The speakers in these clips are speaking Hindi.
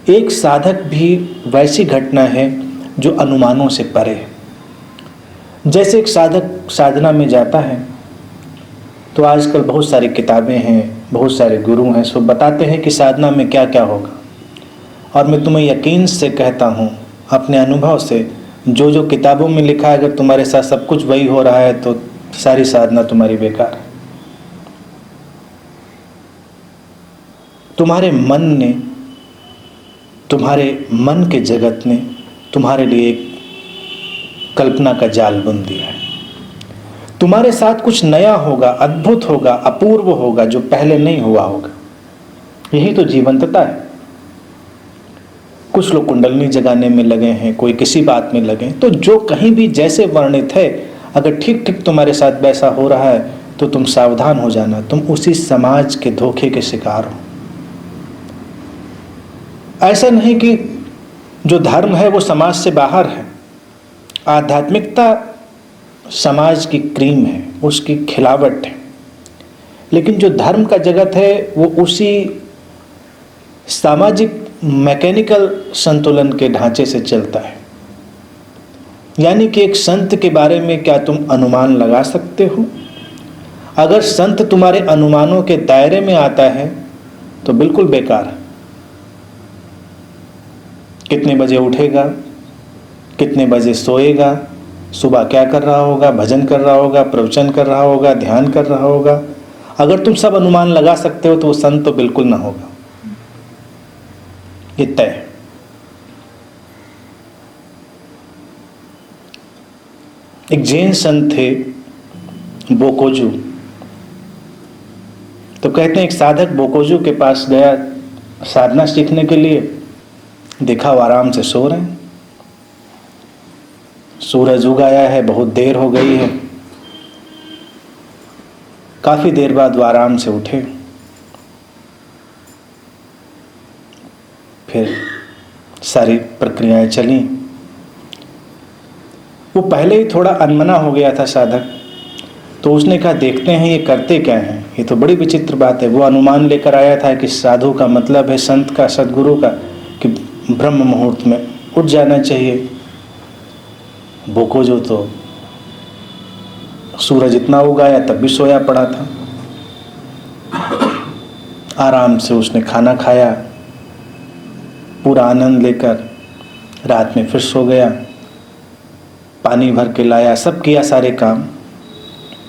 एक साधक भी वैसी घटना है जो अनुमानों से परे है। जैसे एक साधक साधना में जाता है तो आजकल बहुत सारी किताबें हैं, बहुत सारे गुरु हैं, सो बताते हैं कि साधना में क्या क्या होगा। और मैं तुम्हें यकीन से कहता हूँ अपने अनुभव से, जो जो किताबों में लिखा है अगर तुम्हारे साथ सब कुछ वही हो रहा है तो सारी साधना तुम्हारी बेकार है। तुम्हारे मन के जगत ने तुम्हारे लिए एक कल्पना का जाल बुन दिया है। तुम्हारे साथ कुछ नया होगा, अद्भुत होगा, अपूर्व होगा, जो पहले नहीं हुआ होगा। यही तो जीवंतता है। कुछ लोग कुंडलनी जगाने में लगे हैं, कोई किसी बात में लगे, तो जो कहीं भी जैसे वर्णित है अगर ठीक ठीक तुम्हारे साथ वैसा हो रहा है तो तुम सावधान हो जाना, तुम उसी समाज के धोखे के शिकार हो। ऐसा नहीं कि जो धर्म है वो समाज से बाहर है। आध्यात्मिकता समाज की क्रीम है, उसकी खिलावट है, लेकिन जो धर्म का जगत है वो उसी सामाजिक मैकेनिकल संतुलन के ढांचे से चलता है। यानी कि एक संत के बारे में क्या तुम अनुमान लगा सकते हो? अगर संत तुम्हारे अनुमानों के दायरे में आता है तो बिल्कुल बेकार है। कितने बजे उठेगा, कितने बजे सोएगा, सुबह क्या कर रहा होगा, भजन कर रहा होगा, प्रवचन कर रहा होगा, ध्यान कर रहा होगा, अगर तुम सब अनुमान लगा सकते हो तो वो संत तो बिल्कुल ना होगा, ये तय है। एक जैन संत थे बोकोजू, तो कहते हैं एक साधक बोकोजू के पास गया साधना सीखने के लिए। देखा वो आराम से सो रहे हैं, सूरज उग आया है, बहुत देर हो गई है। काफी देर बाद वो आराम से उठे, फिर सारी प्रक्रियाएं चली। वो पहले ही थोड़ा अनमना हो गया था साधक, तो उसने कहा देखते हैं ये करते क्या हैं, ये तो बड़ी विचित्र बात है। वो अनुमान लेकर आया था कि साधु का मतलब है संत का, सदगुरु का, कि ब्रह्म मुहूर्त में उठ जाना चाहिए। बोकोजू तो सूरज इतना उगाया तब भी सोया पड़ा था। आराम से उसने खाना खाया, पूरा आनंद लेकर रात में फिर सो गया, पानी भर के लाया, सब किया सारे काम।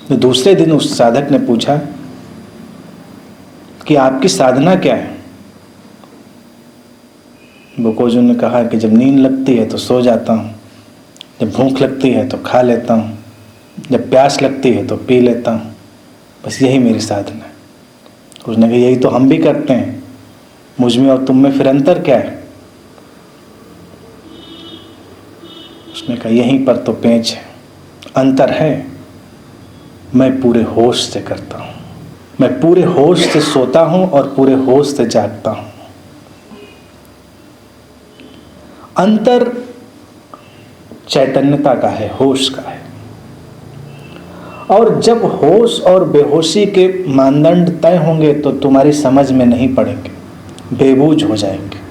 तो दूसरे दिन उस साधक ने पूछा कि आपकी साधना क्या है? बोकोजू ने कहा कि जब नींद लगती है तो सो जाता हूँ, जब भूख लगती है तो खा लेता हूँ, जब प्यास लगती है तो पी लेता हूँ, बस यही मेरी साधना है। उसने कहा यही तो हम भी करते हैं, मुझ में और तुम में फिर अंतर क्या है? उसने कहा यहीं पर तो पेंच है, अंतर है, मैं पूरे होश से करता हूँ, मैं पूरे होश से सोता हूँ और पूरे होश से जागता हूँ। अंतर चैतन्यता का है, होश का है। और जब होश और बेहोशी के मानदंड तय होंगे तो तुम्हारी समझ में नहीं पड़ेंगे, बेबूझ हो जाएंगे।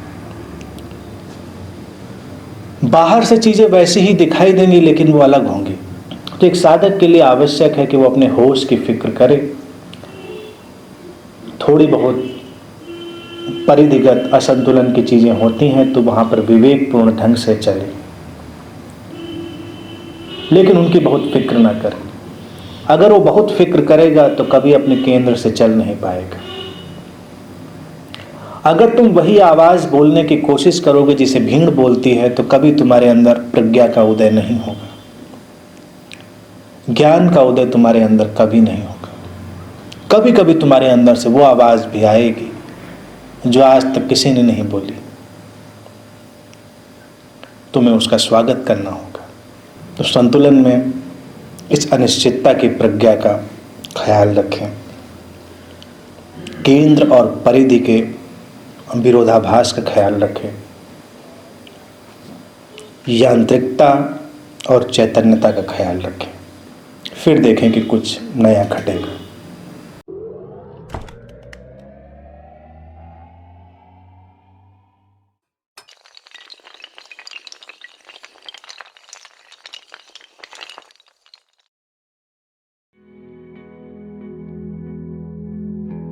बाहर से चीजें वैसी ही दिखाई देंगी लेकिन वो अलग होंगी। तो एक साधक के लिए आवश्यक है कि वो अपने होश की फिक्र करे, थोड़ी बहुत परिधिगत असंतुलन की चीजें होती हैं तो वहां पर विवेकपूर्ण ढंग से चले, लेकिन उनकी बहुत फिक्र ना करे। अगर वो बहुत फिक्र करेगा तो कभी अपने केंद्र से चल नहीं पाएगा। अगर तुम वही आवाज बोलने की कोशिश करोगे जिसे भीड़ बोलती है तो कभी तुम्हारे अंदर प्रज्ञा का उदय नहीं होगा, ज्ञान का उदय तुम्हारे अंदर कभी नहीं होगा। कभी कभी तुम्हारे अंदर से वो आवाज भी आएगी जो आज तक किसी ने नहीं बोली, तुम्हें उसका स्वागत करना होगा। तो संतुलन में इस अनिश्चितता की प्रज्ञा का ख्याल रखें, केंद्र और परिधि के विरोधाभास का ख्याल रखें, यांत्रिकता और चैतन्यता का ख्याल रखें, फिर देखें कि कुछ नया घटेगा।